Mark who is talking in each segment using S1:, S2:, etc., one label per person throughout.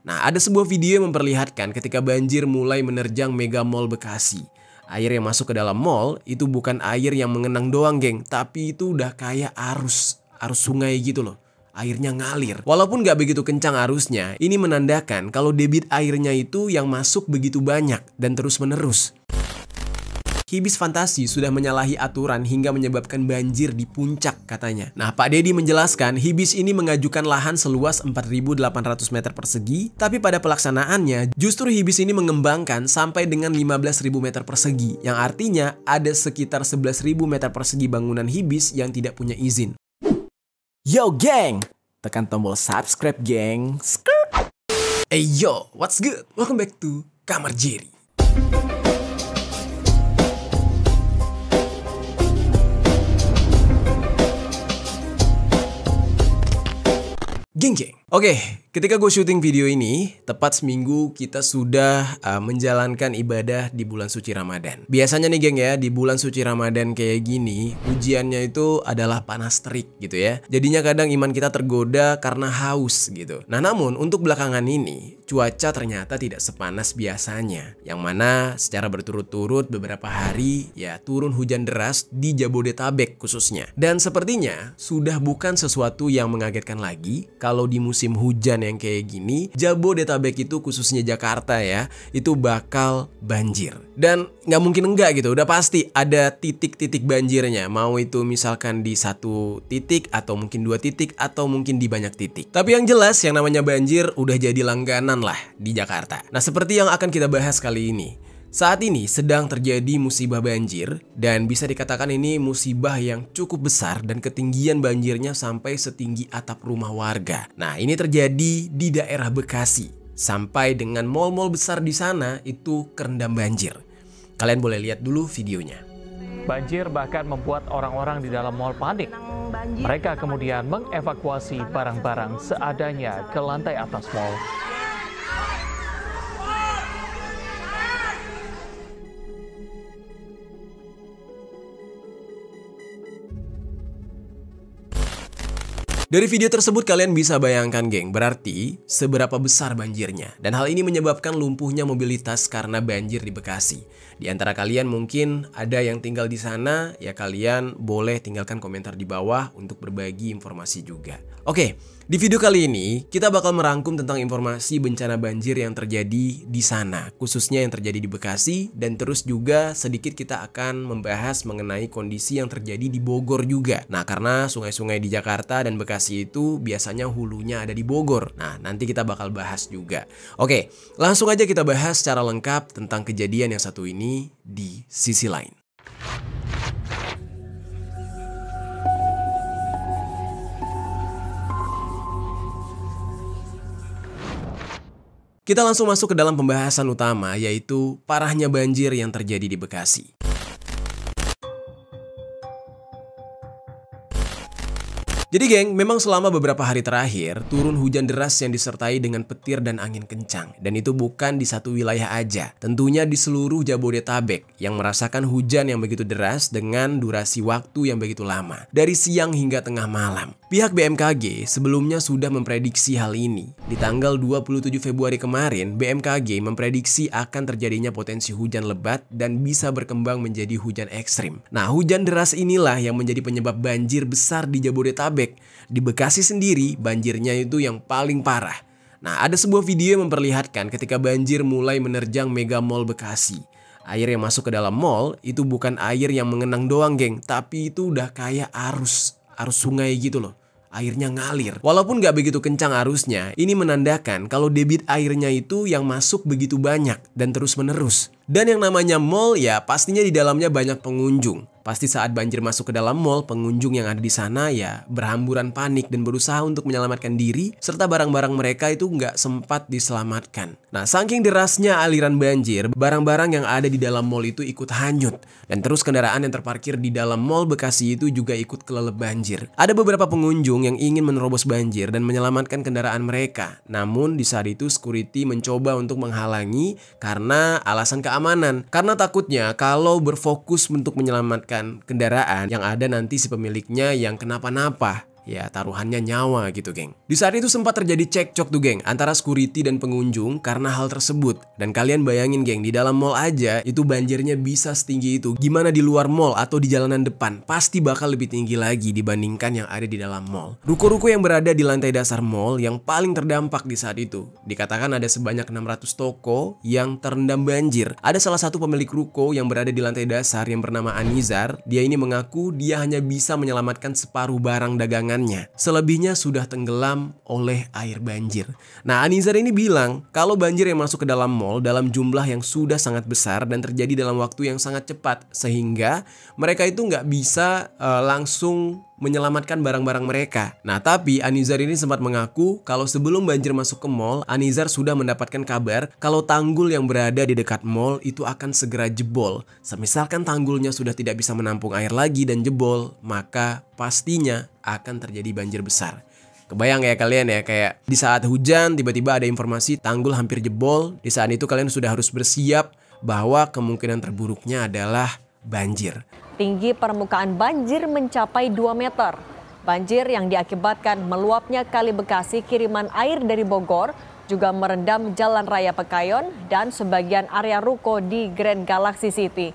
S1: Nah, ada sebuah video yang memperlihatkan ketika banjir mulai menerjang Mega Mall Bekasi. Air yang masuk ke dalam mall itu bukan air yang mengenang doang, geng, tapi itu udah kayak arus sungai gitu loh. Airnya ngalir. Walaupun gak begitu kencang arusnya, ini menandakan kalau debit airnya itu yang masuk begitu banyak dan terus menerus. Hibis Fantasi sudah menyalahi aturan hingga menyebabkan banjir di puncak katanya. Nah, Pak Deddy menjelaskan Hibis ini mengajukan lahan seluas 4.800 meter persegi, tapi pada pelaksanaannya justru Hibis ini mengembangkan sampai dengan 15.000 meter persegi, yang artinya ada sekitar 11.000 meter persegi bangunan Hibis yang tidak punya izin.
S2: Yo geng, tekan tombol subscribe geng.
S1: Hey yo, what's good? Welcome back to Kamar Jerry. Geng. Oke, ketika gue syuting video ini, tepat seminggu kita sudah menjalankan ibadah di bulan suci Ramadan. Biasanya nih geng ya, di bulan suci Ramadan kayak gini, ujiannya itu adalah panas terik gitu ya. Jadinya kadang iman kita tergoda karena haus gitu. Nah namun untuk belakangan ini, cuaca ternyata tidak sepanas biasanya. Yang mana secara berturut-turut beberapa hari ya turun hujan deras di Jabodetabek khususnya. Dan sepertinya sudah bukan sesuatu yang mengagetkan lagi kalau di musim hujan yang kayak gini, Jabodetabek itu khususnya Jakarta ya, itu bakal banjir. Dan nggak mungkin enggak gitu, udah pasti ada titik-titik banjirnya. Mau itu misalkan di satu titik, atau mungkin dua titik, atau mungkin di banyak titik. Tapi yang jelas yang namanya banjir udah jadi langganan lah di Jakarta. Nah seperti yang akan kita bahas kali ini. Saat ini sedang terjadi musibah banjir dan bisa dikatakan ini musibah yang cukup besar dan ketinggian banjirnya sampai setinggi atap rumah warga. Nah, ini terjadi di daerah Bekasi. Sampai dengan mal-mal besar di sana itu kerendam banjir. Kalian boleh lihat dulu videonya.
S3: Banjir bahkan membuat orang-orang di dalam mal panik. Mereka kemudian mengevakuasi barang-barang seadanya ke lantai atas mal.
S1: Dari video tersebut kalian bisa bayangkan geng, berarti seberapa besar banjirnya. Dan hal ini menyebabkan lumpuhnya mobilitas karena banjir di Bekasi. Di antara kalian mungkin ada yang tinggal di sana, ya kalian boleh tinggalkan komentar di bawah untuk berbagi informasi juga. Oke, di video kali ini kita bakal merangkum tentang informasi bencana banjir yang terjadi di sana, khususnya yang terjadi di Bekasi, dan terus juga sedikit kita akan membahas mengenai kondisi yang terjadi di Bogor juga. Nah, karena sungai-sungai di Jakarta dan Bekasi itu biasanya hulunya ada di Bogor. Nah, nanti kita bakal bahas juga. Oke, langsung aja kita bahas secara lengkap tentang kejadian yang satu ini di sisi lain. Kita langsung masuk ke dalam pembahasan utama, yaitu parahnya banjir yang terjadi di Bekasi. Jadi geng, memang selama beberapa hari terakhir turun hujan deras yang disertai dengan petir dan angin kencang. Dan itu bukan di satu wilayah aja, tentunya di seluruh Jabodetabek yang merasakan hujan yang begitu deras dengan durasi waktu yang begitu lama, dari siang hingga tengah malam. Pihak BMKG sebelumnya sudah memprediksi hal ini. Di tanggal 27 Februari kemarin, BMKG memprediksi akan terjadinya potensi hujan lebat dan bisa berkembang menjadi hujan ekstrim. Nah, hujan deras inilah yang menjadi penyebab banjir besar di Jabodetabek. Di Bekasi sendiri, banjirnya itu yang paling parah. Nah, ada sebuah video yang memperlihatkan ketika banjir mulai menerjang Mega Mall Bekasi. Air yang masuk ke dalam mall itu bukan air yang mengenang doang, geng, tapi itu udah kayak arus sungai gitu loh. Airnya ngalir. Walaupun gak begitu kencang arusnya, ini menandakan kalau debit airnya itu yang masuk begitu banyak dan terus menerus. Dan yang namanya mall ya pastinya di dalamnya banyak pengunjung. Pasti saat banjir masuk ke dalam mall, pengunjung yang ada di sana ya berhamburan panik dan berusaha untuk menyelamatkan diri, serta barang-barang mereka itu nggak sempat diselamatkan. Nah, saking derasnya aliran banjir, barang-barang yang ada di dalam mall itu ikut hanyut. Dan terus kendaraan yang terparkir di dalam mall Bekasi itu juga ikut kelelep banjir. Ada beberapa pengunjung yang ingin menerobos banjir dan menyelamatkan kendaraan mereka. Namun di saat itu security mencoba untuk menghalangi karena alasan keamanan. Karena takutnya kalau berfokus untuk menyelamatkan kendaraan yang ada nanti si pemiliknya yang kenapa-napa. ya taruhannya nyawa gitu geng. Di saat itu sempat terjadi cekcok tuh geng antara security dan pengunjung karena hal tersebut. Dan kalian bayangin geng, di dalam mall aja itu banjirnya bisa setinggi itu. Gimana di luar mall atau di jalanan depan? Pasti bakal lebih tinggi lagi dibandingkan yang ada di dalam mall. Ruko-ruko yang berada di lantai dasar mall yang paling terdampak di saat itu. Dikatakan ada sebanyak 600 toko yang terendam banjir. Ada salah satu pemilik ruko yang berada di lantai dasar yang bernama Anizar. Dia ini mengaku dia hanya bisa menyelamatkan separuh barang dagangannya. Selebihnya sudah tenggelam oleh air banjir. Nah, Anizar ini bilang kalau banjir yang masuk ke dalam mall dalam jumlah yang sudah sangat besar dan terjadi dalam waktu yang sangat cepat, sehingga mereka itu nggak bisa langsung menyelamatkan barang-barang mereka. Nah, tapi Anizar ini sempat mengaku kalau sebelum banjir masuk ke mall, Anizar sudah mendapatkan kabar kalau tanggul yang berada di dekat mall itu akan segera jebol. Semisalkan tanggulnya sudah tidak bisa menampung air lagi dan jebol, maka pastinya akan terjadi banjir besar. Kebayang ya kalian ya, kayak di saat hujan tiba-tiba ada informasi tanggul hampir jebol. Di saat itu kalian sudah harus bersiap bahwa kemungkinan terburuknya adalah banjir.
S4: Tinggi permukaan banjir mencapai 2 meter. Banjir yang diakibatkan meluapnya Kali Bekasi kiriman air dari Bogor juga merendam Jalan Raya Pekayon dan sebagian area ruko di Grand Galaxy City.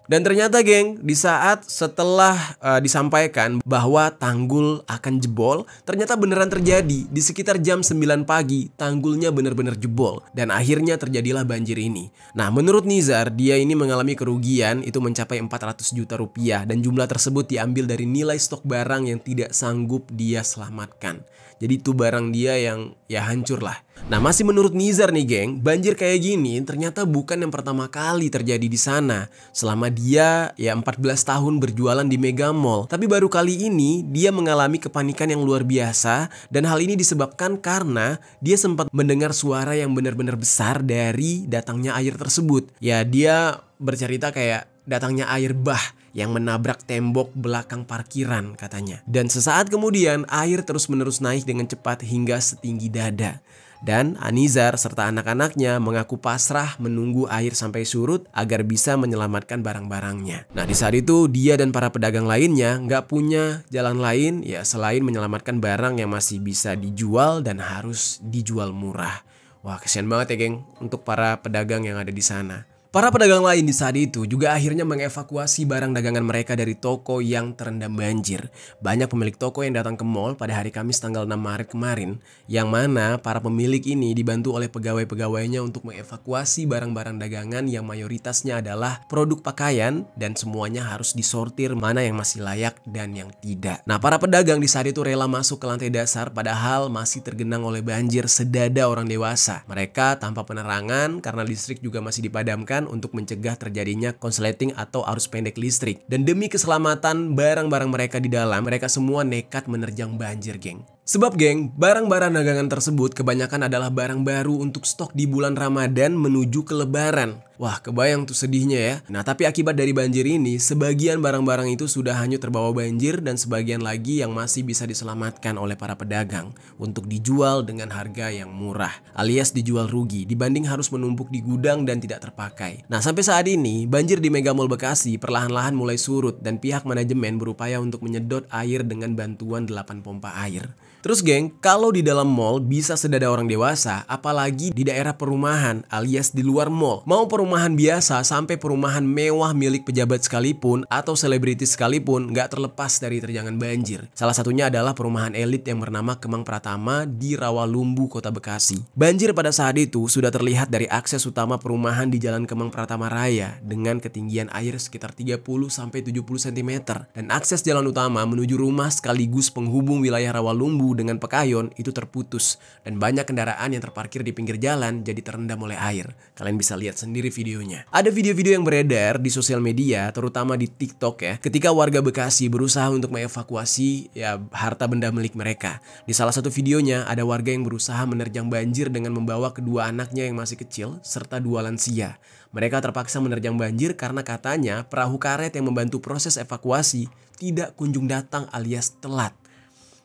S1: Dan ternyata geng, di saat setelah disampaikan bahwa tanggul akan jebol, ternyata beneran terjadi. Di sekitar jam 9 pagi, tanggulnya bener-bener jebol. Dan akhirnya terjadilah banjir ini. Nah, menurut Nizar, dia ini mengalami kerugian itu mencapai 400 juta rupiah. Dan jumlah tersebut diambil dari nilai stok barang yang tidak sanggup dia selamatkan. Jadi itu barang dia yang ya hancur lah. Nah, masih menurut Nizar nih geng, banjir kayak gini ternyata bukan yang pertama kali terjadi di sana. Selama dia ya 14 tahun berjualan di Mega Mall. Tapi baru kali ini dia mengalami kepanikan yang luar biasa. Dan hal ini disebabkan karena dia sempat mendengar suara yang benar-benar besar dari datangnya air tersebut. Ya, dia bercerita kayak datangnya air bah yang menabrak tembok belakang parkiran katanya. Dan sesaat kemudian air terus-menerus naik dengan cepat hingga setinggi dada. Dan Anizar serta anak-anaknya mengaku pasrah menunggu air sampai surut agar bisa menyelamatkan barang-barangnya. Nah, di saat itu dia dan para pedagang lainnya nggak punya jalan lain ya selain menyelamatkan barang yang masih bisa dijual dan harus dijual murah. Wah, kasihan banget ya geng untuk para pedagang yang ada di sana. Para pedagang lain di saat itu juga akhirnya mengevakuasi barang dagangan mereka dari toko yang terendam banjir. Banyak pemilik toko yang datang ke mall pada hari Kamis tanggal 6 Maret kemarin, yang mana para pemilik ini dibantu oleh pegawai-pegawainya untuk mengevakuasi barang-barang dagangan yang mayoritasnya adalah produk pakaian dan semuanya harus disortir mana yang masih layak dan yang tidak. Nah, para pedagang di saat itu rela masuk ke lantai dasar padahal masih tergenang oleh banjir sedada orang dewasa. Mereka tanpa penerangan karena listrik juga masih dipadamkan untuk mencegah terjadinya konsleting atau arus pendek listrik. Dan demi keselamatan barang-barang mereka di dalam, mereka semua nekat menerjang banjir geng. Sebab geng, barang-barang dagangan tersebut kebanyakan adalah barang baru untuk stok di bulan Ramadan menuju ke Lebaran. Wah, kebayang tuh sedihnya ya. Nah, tapi akibat dari banjir ini, sebagian barang-barang itu sudah hanyut terbawa banjir dan sebagian lagi yang masih bisa diselamatkan oleh para pedagang untuk dijual dengan harga yang murah, alias dijual rugi dibanding harus menumpuk di gudang dan tidak terpakai. Nah, sampai saat ini, banjir di Mega Mall Bekasi perlahan-lahan mulai surut dan pihak manajemen berupaya untuk menyedot air dengan bantuan 8 pompa air. Terus geng, kalau di dalam mall bisa sedada orang dewasa, apalagi di daerah perumahan alias di luar mall. Mau perumahan biasa sampai perumahan mewah milik pejabat sekalipun atau selebritis sekalipun gak terlepas dari terjangan banjir. Salah satunya adalah perumahan elit yang bernama Kemang Pratama di Rawalumbu, Kota Bekasi. Banjir pada saat itu sudah terlihat dari akses utama perumahan di Jalan Kemang Pratama Raya dengan ketinggian air sekitar 30-70 cm. Dan akses jalan utama menuju rumah sekaligus penghubung wilayah Rawalumbu dengan Pekayon itu terputus dan banyak kendaraan yang terparkir di pinggir jalan jadi terendam oleh air. Kalian bisa lihat sendiri videonya. Ada video-video yang beredar di sosial media terutama di TikTok ya, ketika warga Bekasi berusaha untuk mengevakuasi ya harta benda milik mereka. Di salah satu videonya ada warga yang berusaha menerjang banjir dengan membawa kedua anaknya yang masih kecil serta 2 lansia. Mereka terpaksa menerjang banjir karena katanya perahu karet yang membantu proses evakuasi tidak kunjung datang alias telat.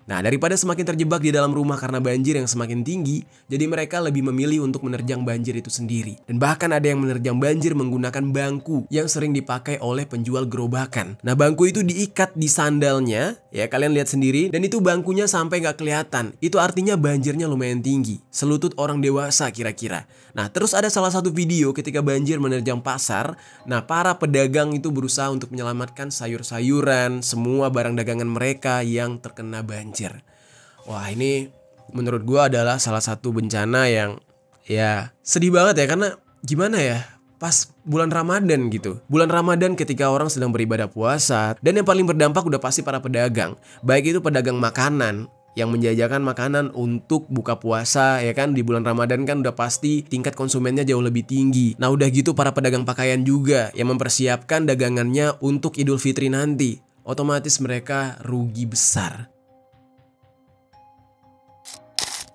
S1: Nah, daripada semakin terjebak di dalam rumah karena banjir yang semakin tinggi, jadi mereka lebih memilih untuk menerjang banjir itu sendiri. Dan bahkan ada yang menerjang banjir menggunakan bangku yang sering dipakai oleh penjual gerobakan. Nah, bangku itu diikat di sandalnya Ya kalian lihat sendiri, dan itu bangkunya sampai nggak kelihatan. Itu artinya banjirnya lumayan tinggi, selutut orang dewasa kira-kira. Nah terus ada salah satu video ketika banjir menerjang pasar. Nah para pedagang itu berusaha untuk menyelamatkan sayur-sayuran, semua barang dagangan mereka yang terkena banjir. Wah ini menurut gua adalah salah satu bencana yang ya sedih banget ya, karena gimana ya, pas bulan Ramadan gitu. Bulan Ramadan ketika orang sedang beribadah puasa. Dan yang paling berdampak udah pasti para pedagang. Baik itu pedagang makanan yang menjajakan makanan untuk buka puasa ya kan. Di bulan Ramadan kan udah pasti tingkat konsumennya jauh lebih tinggi. Nah udah gitu para pedagang pakaian juga yang mempersiapkan dagangannya untuk Idul Fitri nanti. Otomatis mereka rugi besar.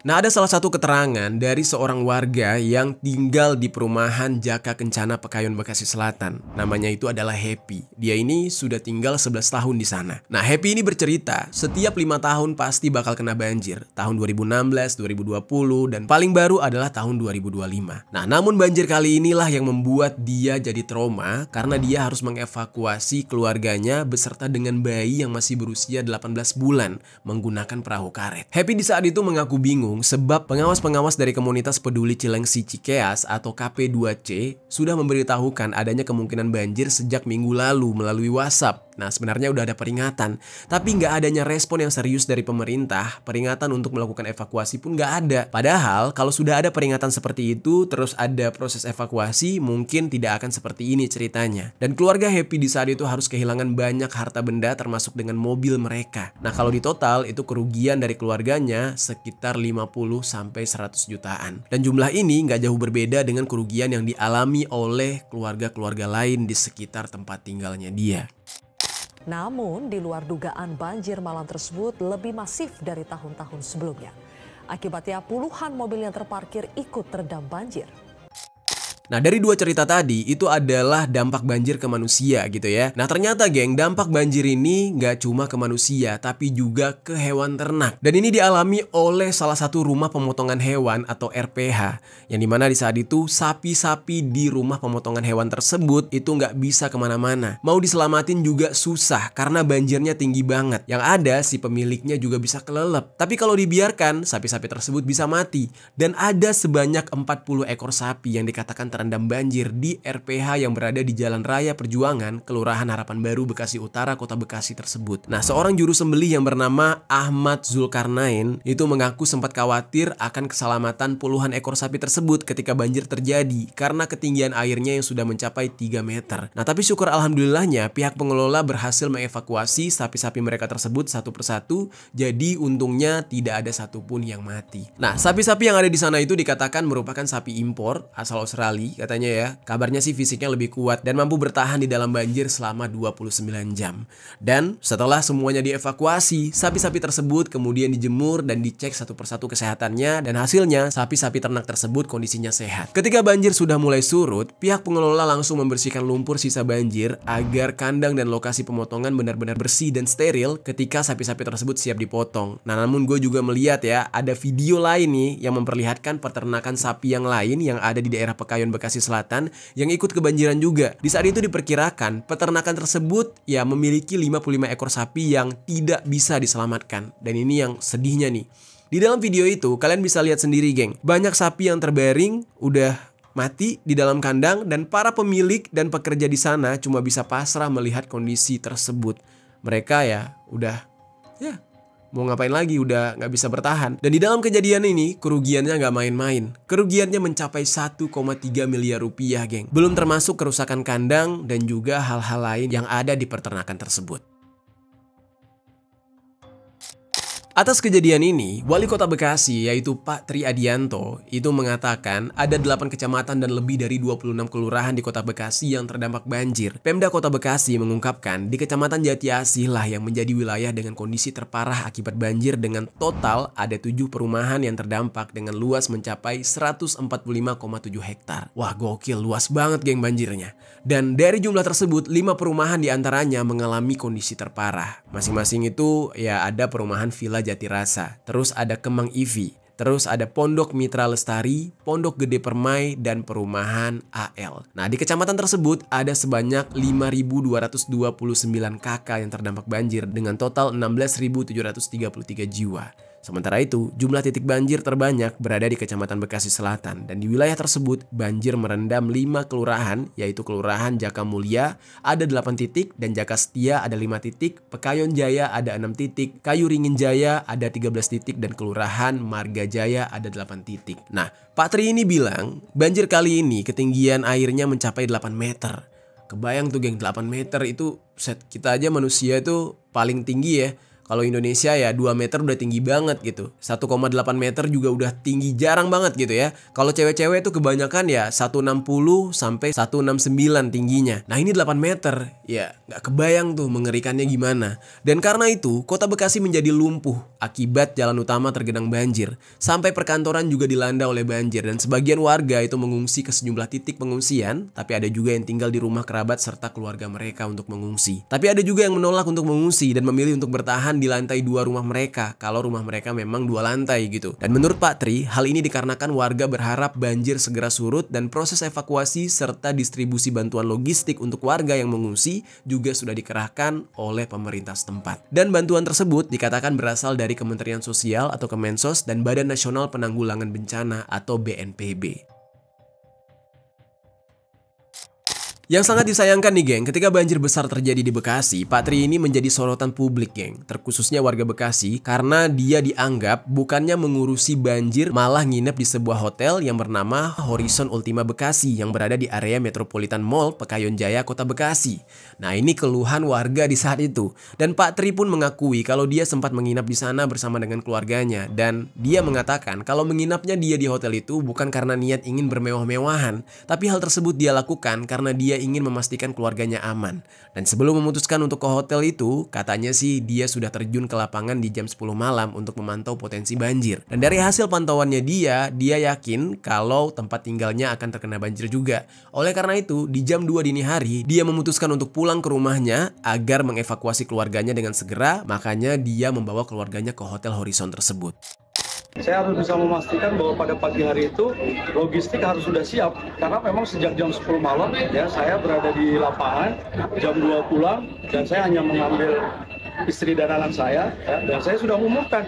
S1: Nah ada salah satu keterangan dari seorang warga yang tinggal di perumahan Jaka Kencana Pekayon Bekasi Selatan. Namanya itu adalah Happy. Dia ini sudah tinggal 11 tahun di sana. Nah Happy ini bercerita setiap 5 tahun pasti bakal kena banjir. Tahun 2016, 2020 dan paling baru adalah tahun 2025. Nah namun banjir kali inilah yang membuat dia jadi trauma karena dia harus mengevakuasi keluarganya beserta dengan bayi yang masih berusia 18 bulan menggunakan perahu karet. Happy di saat itu mengaku bingung sebab pengawas-pengawas dari komunitas peduli Cilengsi Cikeas atau KP2C sudah memberitahukan adanya kemungkinan banjir sejak minggu lalu melalui WhatsApp. Nah sebenarnya udah ada peringatan, tapi nggak adanya respon yang serius dari pemerintah. Peringatan untuk melakukan evakuasi pun nggak ada. Padahal kalau sudah ada peringatan seperti itu, terus ada proses evakuasi, mungkin tidak akan seperti ini ceritanya. Dan keluarga Happy di saat itu harus kehilangan banyak harta benda termasuk dengan mobil mereka. Nah kalau di total itu kerugian dari keluarganya sekitar 50 sampai 100 jutaan. Dan jumlah ini nggak jauh berbeda dengan kerugian yang dialami oleh keluarga-keluarga lain di sekitar tempat tinggalnya dia.
S5: Namun, di luar dugaan banjir malam tersebut lebih masif dari tahun-tahun sebelumnya. Akibatnya puluhan mobil yang terparkir ikut terendam banjir.
S1: Nah dari dua cerita tadi itu adalah dampak banjir ke manusia gitu ya. Nah ternyata geng, dampak banjir ini nggak cuma ke manusia tapi juga ke hewan ternak. Dan ini dialami oleh salah satu rumah pemotongan hewan atau RPH. Yang dimana di saat itu sapi-sapi di rumah pemotongan hewan tersebut itu nggak bisa kemana-mana. Mau diselamatin juga susah karena banjirnya tinggi banget. Yang ada si pemiliknya juga bisa kelelep. Tapi kalau dibiarkan sapi-sapi tersebut bisa mati. Dan ada sebanyak 40 ekor sapi yang dikatakan terendam banjir di RPH yang berada di Jalan Raya Perjuangan, Kelurahan Harapan Baru, Bekasi Utara, Kota Bekasi tersebut. Nah, seorang juru sembelih yang bernama Ahmad Zulkarnain itu mengaku sempat khawatir akan keselamatan puluhan ekor sapi tersebut ketika banjir terjadi karena ketinggian airnya yang sudah mencapai 3 meter. Nah, tapi syukur alhamdulillahnya pihak pengelola berhasil mengevakuasi sapi-sapi mereka tersebut satu persatu, jadi untungnya tidak ada satupun yang mati. Nah, sapi-sapi yang ada di sana itu dikatakan merupakan sapi impor asal Australia katanya ya. Kabarnya sih fisiknya lebih kuat dan mampu bertahan di dalam banjir selama 29 jam. Dan setelah semuanya dievakuasi, sapi-sapi tersebut kemudian dijemur dan dicek satu persatu kesehatannya dan hasilnya sapi-sapi ternak tersebut kondisinya sehat. Ketika banjir sudah mulai surut, pihak pengelola langsung membersihkan lumpur sisa banjir agar kandang dan lokasi pemotongan benar-benar bersih dan steril ketika sapi-sapi tersebut siap dipotong. Nah, namun gue juga melihat ya, ada video lain nih yang memperlihatkan peternakan sapi yang lain yang ada di daerah Pekayon Bekasi Selatan yang ikut kebanjiran juga. Di saat itu diperkirakan peternakan tersebut ya memiliki 55 ekor sapi yang tidak bisa diselamatkan. Dan ini yang sedihnya nih. Di dalam video itu kalian bisa lihat sendiri geng, banyak sapi yang terbaring udah mati di dalam kandang dan para pemilik dan pekerja di sana cuma bisa pasrah melihat kondisi tersebut. Mereka ya udah mau ngapain lagi, udah nggak bisa bertahan. Dan di dalam kejadian ini kerugiannya nggak main-main. Kerugiannya mencapai 1,3 miliar rupiah geng. Belum termasuk kerusakan kandang dan juga hal-hal lain yang ada di peternakan tersebut. Atas kejadian ini, Wali Kota Bekasi yaitu Pak Tri Adianto itu mengatakan ada 8 kecamatan dan lebih dari 26 kelurahan di Kota Bekasi yang terdampak banjir. Pemda Kota Bekasi mengungkapkan di Kecamatan Jati Asih lah yang menjadi wilayah dengan kondisi terparah akibat banjir dengan total ada 7 perumahan yang terdampak dengan luas mencapai 145,7 hektar. Wah gokil, luas banget geng banjirnya. Dan dari jumlah tersebut 5 perumahan diantaranya mengalami kondisi terparah. Masing-masing itu ya ada perumahan Villa Jati Rasa, terus ada Kemang Ivi, terus ada Pondok Mitra Lestari, Pondok Gede Permai, dan Perumahan AL. Nah, di kecamatan tersebut ada sebanyak 5.229 KK yang terdampak banjir dengan total 16.733 jiwa. Sementara itu, jumlah titik banjir terbanyak berada di Kecamatan Bekasi Selatan, dan di wilayah tersebut banjir merendam 5 kelurahan, yaitu Kelurahan Jaka Mulia ada 8 titik, dan Jaka Setia ada 5 titik, Pekayon Jaya ada 6 titik, Kayu Ringin Jaya ada 13 titik, dan Kelurahan Marga Jaya ada 8 titik. Nah, Pak Tri ini bilang, banjir kali ini ketinggian airnya mencapai 8 meter. Kebayang tuh geng, 8 meter itu kita aja manusia itu paling tinggi ya. Kalau Indonesia ya 2 meter udah tinggi banget gitu. 1,8 meter juga udah tinggi jarang banget gitu ya. Kalau cewek-cewek itu kebanyakan ya 160 sampai 169 tingginya. Nah ini 8 meter. Ya nggak kebayang tuh mengerikannya gimana. Dan karena itu kota Bekasi menjadi lumpuh akibat jalan utama tergenang banjir. Sampai perkantoran juga dilanda oleh banjir. Dan sebagian warga itu mengungsi ke sejumlah titik pengungsian. Tapi ada juga yang tinggal di rumah kerabat serta keluarga mereka untuk mengungsi. Tapi ada juga yang menolak untuk mengungsi dan memilih untuk bertahan di lantai 2 rumah mereka kalau rumah mereka memang 2 lantai gitu. Dan menurut Pak Tri, hal ini dikarenakan warga berharap banjir segera surut dan proses evakuasi serta distribusi bantuan logistik untuk warga yang mengungsi juga sudah dikerahkan oleh pemerintah setempat. Dan bantuan tersebut dikatakan berasal dari Kementerian Sosial atau Kemensos dan Badan Nasional Penanggulangan Bencana atau BNPB. Yang sangat disayangkan nih geng, ketika banjir besar terjadi di Bekasi, Pak Tri ini menjadi sorotan publik geng, terkhususnya warga Bekasi, karena dia dianggap bukannya mengurusi banjir, malah nginep di sebuah hotel yang bernama Horizon Ultima Bekasi yang berada di area Metropolitan Mall Pekayon Jaya, Kota Bekasi. Nah ini keluhan warga di saat itu, dan Pak Tri pun mengakui kalau dia sempat menginap di sana bersama dengan keluarganya, dan dia mengatakan kalau menginapnya dia di hotel itu bukan karena niat ingin bermewah-mewahan, tapi hal tersebut dia lakukan karena dia ingin memastikan keluarganya aman. Dan sebelum memutuskan untuk ke hotel itu, katanya sih dia sudah terjun ke lapangan di jam 10 malam untuk memantau potensi banjir. Dan dari hasil pantauannya dia yakin kalau tempat tinggalnya akan terkena banjir juga. Oleh karena itu, di jam 2 dini hari, dia memutuskan untuk pulang ke rumahnya agar mengevakuasi keluarganya dengan segera, makanya dia membawa keluarganya ke Hotel Horizon tersebut.
S6: Saya harus bisa memastikan bahwa pada pagi hari itu logistik harus sudah siap, karena memang sejak jam 10 malam ya saya berada di lapangan, jam 2 pulang dan saya hanya mengambil istri dan anak saya ya, dan saya sudah umumkan.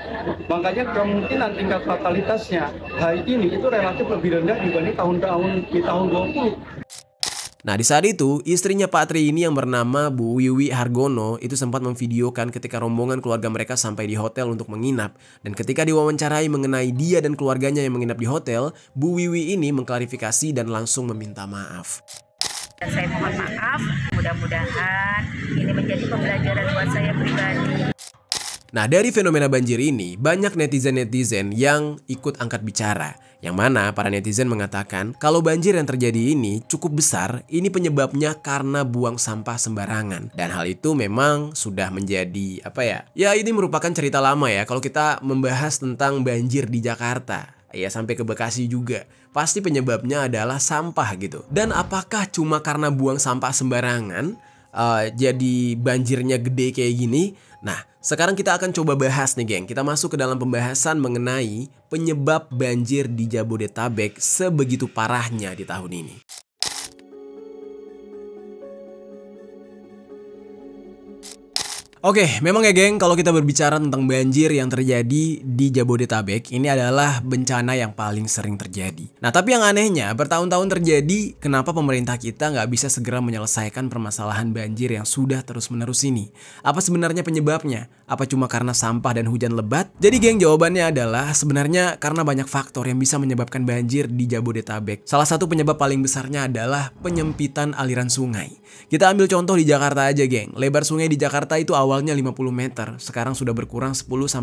S6: Makanya kemungkinan tingkat fatalitasnya hari ini itu relatif lebih rendah dibanding tahun-tahun di tahun 20.
S1: Nah di saat itu istrinya Pak Tri ini yang bernama Bu Wiwi Hargono itu sempat memvideokan ketika rombongan keluarga mereka sampai di hotel untuk menginap. Dan ketika diwawancarai mengenai dia dan keluarganya yang menginap di hotel, Bu Wiwi ini mengklarifikasi dan langsung meminta maaf.
S7: Dan saya mohon maaf, mudah-mudahan ini menjadi pembelajaran buat saya pribadi.
S1: Nah dari fenomena banjir ini banyak netizen-netizen yang ikut angkat bicara. Yang mana para netizen mengatakan kalau banjir yang terjadi ini cukup besar, ini penyebabnya karena buang sampah sembarangan. Dan hal itu memang sudah menjadi ya ini merupakan cerita lama ya kalau kita membahas tentang banjir di Jakarta. Ya sampai ke Bekasi juga. Pasti penyebabnya adalah sampah gitu. Dan apakah cuma karena buang sampah sembarangan jadi banjirnya gede kayak gini? Nah, sekarang kita akan coba bahas nih geng. Kita masuk ke dalam pembahasan mengenai penyebab banjir di Jabodetabek sebegitu parahnya di tahun ini. Oke, memang ya geng, kalau kita berbicara tentang banjir yang terjadi di Jabodetabek, ini adalah bencana yang paling sering terjadi. Nah, tapi yang anehnya, bertahun-tahun terjadi, kenapa pemerintah kita nggak bisa segera menyelesaikan permasalahan banjir yang sudah terus-menerus ini? Apa sebenarnya penyebabnya? Apa cuma karena sampah dan hujan lebat? Jadi geng, jawabannya adalah sebenarnya karena banyak faktor yang bisa menyebabkan banjir di Jabodetabek. Salah satu penyebab paling besarnya adalah penyempitan aliran sungai. Kita ambil contoh di Jakarta aja geng. Lebar sungai di Jakarta itu awalnya 50 meter, sekarang sudah berkurang 10-15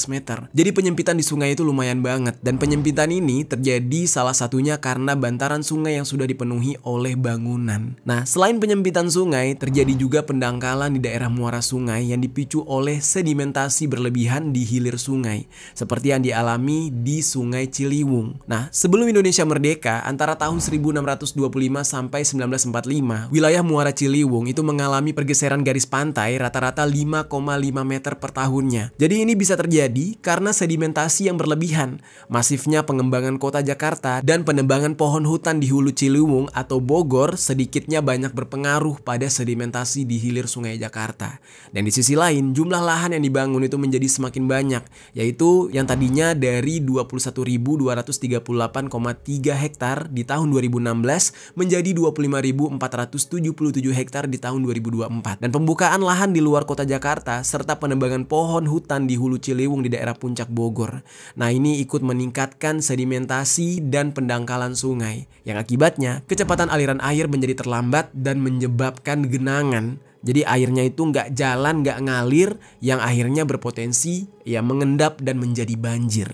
S1: meter. Jadi penyempitan di sungai itu lumayan banget. Dan penyempitan ini terjadi salah satunya karena bantaran sungai yang sudah dipenuhi oleh bangunan. Nah, selain penyempitan sungai, terjadi juga pendangkalan di daerah muara sungai yang dipicu oleh sedimentasi berlebihan di hilir sungai, seperti yang dialami di Sungai Ciliwung. Nah, sebelum Indonesia merdeka, antara tahun 1625 sampai 1945, wilayah muara Ciliwung itu mengalami pergeseran garis pantai rata-rata 5 5,5 meter per tahunnya. Jadi ini bisa terjadi karena sedimentasi yang berlebihan, masifnya pengembangan kota Jakarta, dan penebangan pohon hutan di Hulu Ciliwung atau Bogor sedikitnya banyak berpengaruh pada sedimentasi di hilir Sungai Jakarta. Dan di sisi lain, jumlah lahan yang dibangun itu menjadi semakin banyak, yaitu yang tadinya dari 21.238,3 hektar di tahun 2016 menjadi 25.477 hektar di tahun 2024. Dan pembukaan lahan di luar kota Jakarta serta penebangan pohon hutan di Hulu Ciliwung di daerah Puncak Bogor. Nah, ini ikut meningkatkan sedimentasi dan pendangkalan sungai, yang akibatnya kecepatan aliran air menjadi terlambat dan menyebabkan genangan. Jadi airnya itu nggak jalan, nggak ngalir, yang akhirnya berpotensi mengendap dan menjadi banjir.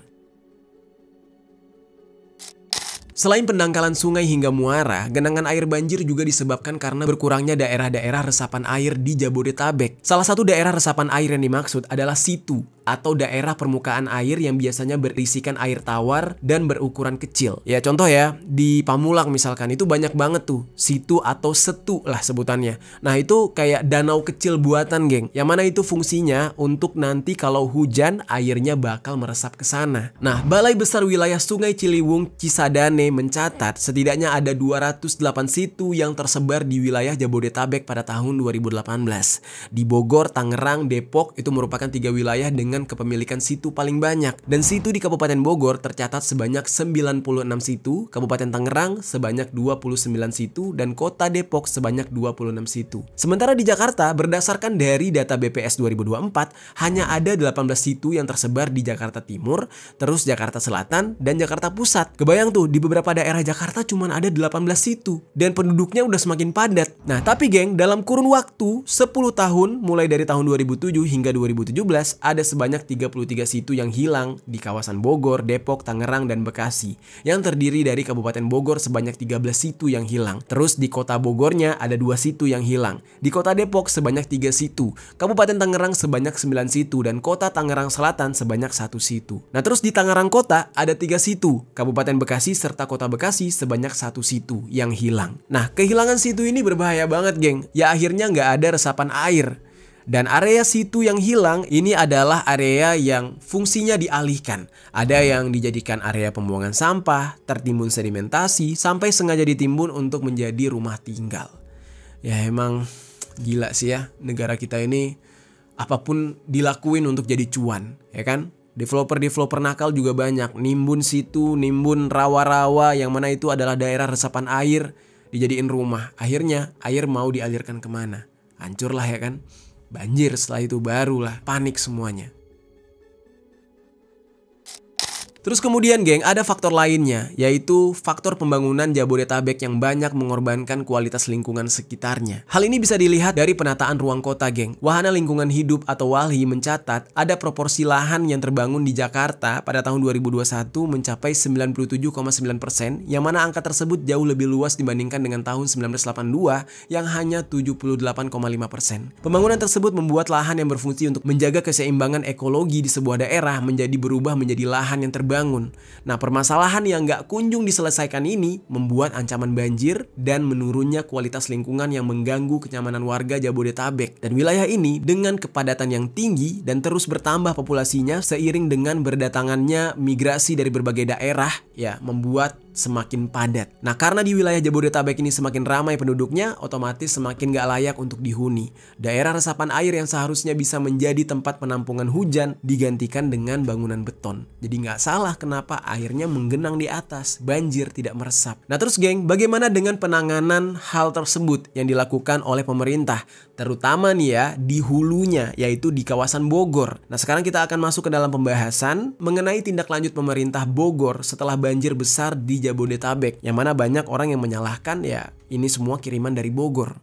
S1: Selain pendangkalan sungai hingga muara, genangan air banjir juga disebabkan karena berkurangnya daerah-daerah resapan air di Jabodetabek. Salah satu daerah resapan air yang dimaksud adalah situ atau daerah permukaan air yang biasanya berisikan air tawar dan berukuran kecil. Ya contoh ya, di Pamulang misalkan itu banyak banget tuh situ atau setu lah sebutannya. Nah itu kayak danau kecil buatan geng, yang mana itu fungsinya untuk nanti kalau hujan airnya bakal meresap ke sana. Nah Balai Besar Wilayah Sungai Ciliwung Cisadane mencatat setidaknya ada 208 situ yang tersebar di wilayah Jabodetabek pada tahun 2018. Di Bogor, Tangerang, Depok itu merupakan 3 wilayah dengan kepemilikan situ paling banyak. Dan situ di Kabupaten Bogor tercatat sebanyak 96 situ, Kabupaten Tangerang sebanyak 29 situ, dan Kota Depok sebanyak 26 situ. Sementara di Jakarta, berdasarkan dari data BPS 2024, hanya ada 18 situ yang tersebar di Jakarta Timur, terus Jakarta Selatan, dan Jakarta Pusat. Kebayang tuh, di beberapa daerah Jakarta cuma ada 18 situ, dan penduduknya udah semakin padat. Nah tapi geng, dalam kurun waktu 10 tahun, mulai dari tahun 2007 hingga 2017, ada sebanyak 33 situ yang hilang di kawasan Bogor, Depok, Tangerang, dan Bekasi, yang terdiri dari Kabupaten Bogor sebanyak 13 situ yang hilang. Terus di Kota Bogornya ada 2 situ yang hilang. Di Kota Depok sebanyak 3 situ, Kabupaten Tangerang sebanyak 9 situ, dan Kota Tangerang Selatan sebanyak 1 situ. Nah terus di Tangerang Kota ada 3 situ, Kabupaten Bekasi serta Kota Bekasi sebanyak 1 situ yang hilang. Nah kehilangan situ ini berbahaya banget geng, ya akhirnya nggak ada resapan air. Dan area situ yang hilang ini adalah area yang fungsinya dialihkan. Ada yang dijadikan area pembuangan sampah, tertimbun sedimentasi, sampai sengaja ditimbun untuk menjadi rumah tinggal. Ya emang gila sih ya, negara kita ini apapun dilakuin untuk jadi cuan, ya kan? Developer-developer nakal juga banyak, nimbun situ, nimbun rawa-rawa yang mana itu adalah daerah resapan air, dijadiin rumah. Akhirnya air mau dialirkan kemana? Hancurlah ya kan? Banjir, setelah itu barulah panik semuanya. Terus kemudian geng, ada faktor lainnya, yaitu faktor pembangunan Jabodetabek yang banyak mengorbankan kualitas lingkungan sekitarnya. Hal ini bisa dilihat dari penataan ruang kota geng. Wahana Lingkungan Hidup atau WALHI mencatat ada proporsi lahan yang terbangun di Jakarta pada tahun 2021 mencapai 97,9%, yang mana angka tersebut jauh lebih luas dibandingkan dengan tahun 1982 yang hanya 78,5%. Pembangunan tersebut membuat lahan yang berfungsi untuk menjaga keseimbangan ekologi di sebuah daerah menjadi berubah menjadi lahan yang terbangun. Nah permasalahan yang gak kunjung diselesaikan ini membuat ancaman banjir dan menurunnya kualitas lingkungan yang mengganggu kenyamanan warga Jabodetabek. Dan wilayah ini dengan kepadatan yang tinggi dan terus bertambah populasinya seiring dengan berdatangannya migrasi dari berbagai daerah ya membuat semakin padat. Nah karena di wilayah Jabodetabek ini semakin ramai penduduknya, otomatis semakin gak layak untuk dihuni. Daerah resapan air yang seharusnya bisa menjadi tempat penampungan hujan digantikan dengan bangunan beton. Jadi gak salah kenapa airnya menggenang di atas, banjir tidak meresap. Nah terus geng, bagaimana dengan penanganan hal tersebut yang dilakukan oleh pemerintah? Terutama nih ya di hulunya, yaitu di kawasan Bogor. Nah sekarang kita akan masuk ke dalam pembahasan mengenai tindak lanjut pemerintah Bogor setelah banjir besar di Jabodetabek, yang mana banyak orang yang menyalahkan ya ini semua kiriman dari Bogor.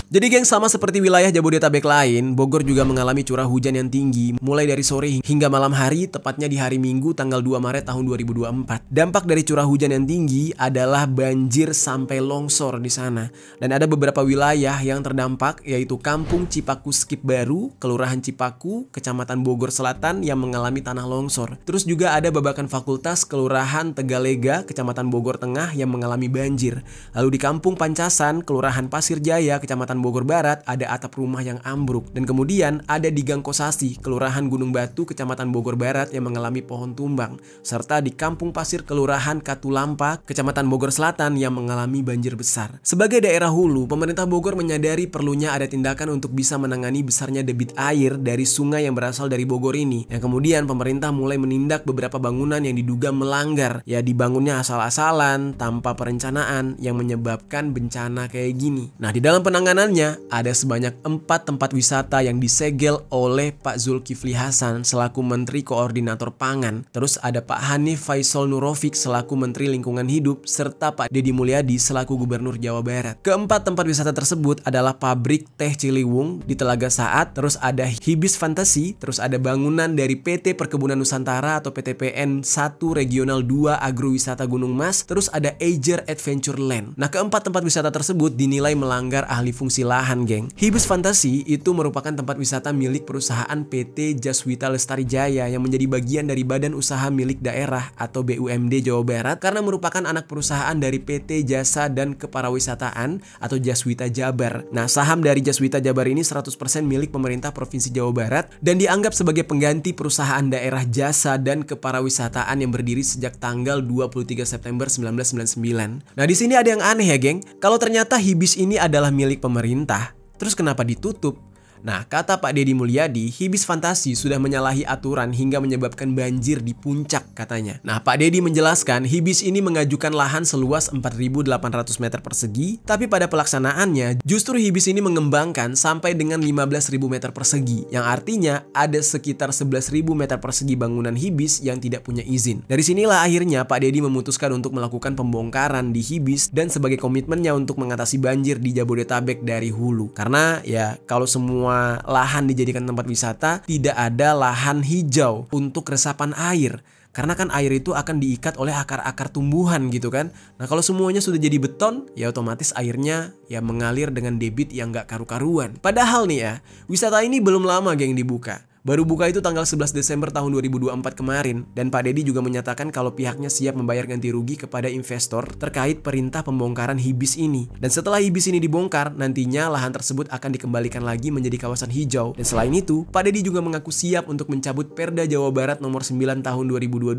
S1: Jadi geng, sama seperti wilayah Jabodetabek lain, Bogor juga mengalami curah hujan yang tinggi mulai dari sore hingga malam hari, tepatnya di hari Minggu tanggal 2 Maret tahun 2024. Dampak dari curah hujan yang tinggi adalah banjir sampai longsor di sana. Dan ada beberapa wilayah yang terdampak, yaitu Kampung Cipaku Skip Baru, Kelurahan Cipaku, Kecamatan Bogor Selatan yang mengalami tanah longsor. Terus juga ada Babakan Fakultas, Kelurahan Tegalega, Kecamatan Bogor Tengah yang mengalami banjir. Lalu di Kampung Pancasan, Kelurahan Pasir Jaya, Kecamatan Bogor Barat, ada atap rumah yang ambruk. Dan kemudian ada di Gang Kosasi, Kelurahan Gunung Batu, Kecamatan Bogor Barat yang mengalami pohon tumbang. Serta di Kampung Pasir, Kelurahan Katulampa, Kecamatan Bogor Selatan yang mengalami banjir besar. Sebagai daerah hulu, pemerintah Bogor menyadari perlunya ada tindakan untuk bisa menangani besarnya debit air dari sungai yang berasal dari Bogor ini. Yang kemudian pemerintah mulai menindak beberapa bangunan yang diduga melanggar. Ya, dibangunnya asal-asalan, tanpa perencanaan yang menyebabkan bencana kayak gini. Nah, di dalam penanganannya ada sebanyak 4 tempat wisata yang disegel oleh Pak Zulkifli Hasan selaku Menteri Koordinator Pangan. Terus ada Pak Hanif Faisal Nurofik selaku Menteri Lingkungan Hidup serta Pak Deddy Mulyadi selaku Gubernur Jawa Barat. Keempat tempat wisata tersebut adalah Pabrik Teh Ciliwung di Telaga Saat, terus ada Hibis Fantasi, terus ada bangunan dari PT Perkebunan Nusantara atau PTPN 1 Regional 2 Agrowisata Gunung Mas, terus ada Ager Adventure Land. Nah, keempat tempat wisata tersebut dinilai melanggar ahli fungsi lahan, geng. Hibis Fantasi itu merupakan tempat wisata milik perusahaan PT Jaswita Lestari Jaya yang menjadi bagian dari Badan Usaha Milik Daerah atau BUMD Jawa Barat karena merupakan anak perusahaan dari PT Jasa dan Keparawisataan atau Jaswita Jabar. Nah, saham dari Jaswita Jabar ini 100% milik pemerintah Provinsi Jawa Barat dan dianggap sebagai pengganti perusahaan daerah jasa dan keparawisataan yang berdiri sejak tanggal 23 September 1999. Nah, di sini ada yang aneh ya, geng. Kalau ternyata Hibis ini adalah milik pemerintah, terus kenapa ditutup? Nah, kata Pak Deddy Mulyadi, Hibis Fantasi sudah menyalahi aturan hingga menyebabkan banjir di puncak katanya. Nah, Pak Deddy menjelaskan Hibis ini mengajukan lahan seluas 4.800 meter persegi, tapi pada pelaksanaannya justru Hibis ini mengembangkan sampai dengan 15.000 meter persegi, yang artinya ada sekitar 11.000 meter persegi bangunan Hibis yang tidak punya izin. Dari sinilah akhirnya Pak Deddy memutuskan untuk melakukan pembongkaran di Hibis dan sebagai komitmennya untuk mengatasi banjir di Jabodetabek dari hulu. Karena ya kalau semua lahan dijadikan tempat wisata, tidak ada lahan hijau untuk resapan air. Karena kan air itu akan diikat oleh akar-akar tumbuhan gitu kan. Nah, kalau semuanya sudah jadi beton, ya otomatis airnya ya mengalir dengan debit yang gak karu-karuan. Padahal nih ya, wisata ini belum lama geng dibuka. Baru buka itu tanggal 11 Desember tahun 2024 kemarin, dan Pak Deddy juga menyatakan kalau pihaknya siap membayar ganti rugi kepada investor terkait perintah pembongkaran Hibis ini. Dan setelah Hibis ini dibongkar, nantinya lahan tersebut akan dikembalikan lagi menjadi kawasan hijau. Dan selain itu, Pak Deddy juga mengaku siap untuk mencabut Perda Jawa Barat nomor 9 tahun 2022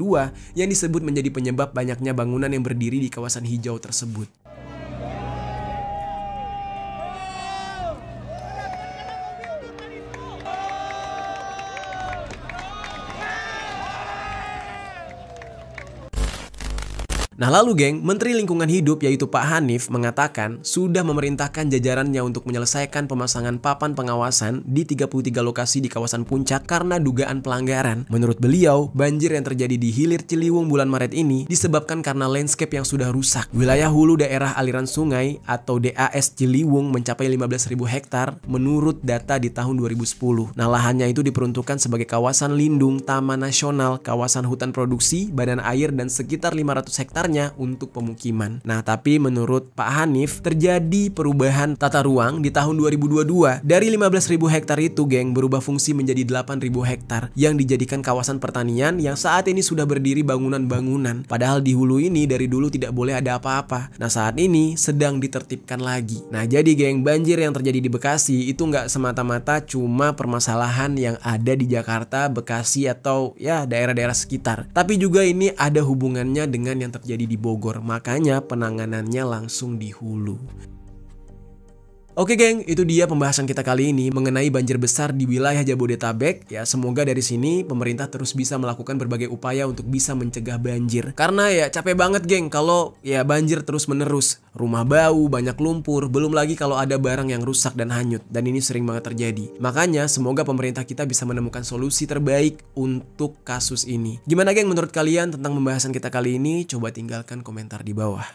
S1: yang disebut menjadi penyebab banyaknya bangunan yang berdiri di kawasan hijau tersebut. Nah lalu geng, Menteri Lingkungan Hidup yaitu Pak Hanif mengatakan sudah memerintahkan jajarannya untuk menyelesaikan pemasangan papan pengawasan di 33 lokasi di kawasan Puncak karena dugaan pelanggaran. Menurut beliau, banjir yang terjadi di Hilir Ciliwung bulan Maret ini disebabkan karena landscape yang sudah rusak. Wilayah hulu daerah aliran sungai atau DAS Ciliwung mencapai 15.000 hektar menurut data di tahun 2010. Nah lahannya itu diperuntukkan sebagai kawasan lindung, taman nasional, kawasan hutan produksi, badan air dan sekitar 500 hektar untuk pemukiman. Nah, tapi menurut Pak Hanif terjadi perubahan tata ruang di tahun 2022. Dari 15.000 hektar itu, geng, berubah fungsi menjadi 8.000 hektar yang dijadikan kawasan pertanian yang saat ini sudah berdiri bangunan-bangunan. Padahal di hulu ini dari dulu tidak boleh ada apa-apa. Nah, saat ini sedang ditertibkan lagi. Nah, jadi geng, banjir yang terjadi di Bekasi itu nggak semata-mata cuma permasalahan yang ada di Jakarta, Bekasi atau ya daerah-daerah sekitar. Tapi juga ini ada hubungannya dengan yang terjadi di Bogor, makanya penanganannya langsung di hulu. Oke geng, itu dia pembahasan kita kali ini mengenai banjir besar di wilayah Jabodetabek. Ya semoga dari sini pemerintah terus bisa melakukan berbagai upaya untuk bisa mencegah banjir. Karena ya capek banget geng kalau ya banjir terus menerus. Rumah bau, banyak lumpur, belum lagi kalau ada barang yang rusak dan hanyut. Dan ini sering banget terjadi. Makanya semoga pemerintah kita bisa menemukan solusi terbaik untuk kasus ini. Gimana geng menurut kalian tentang pembahasan kita kali ini? Coba tinggalkan komentar di bawah.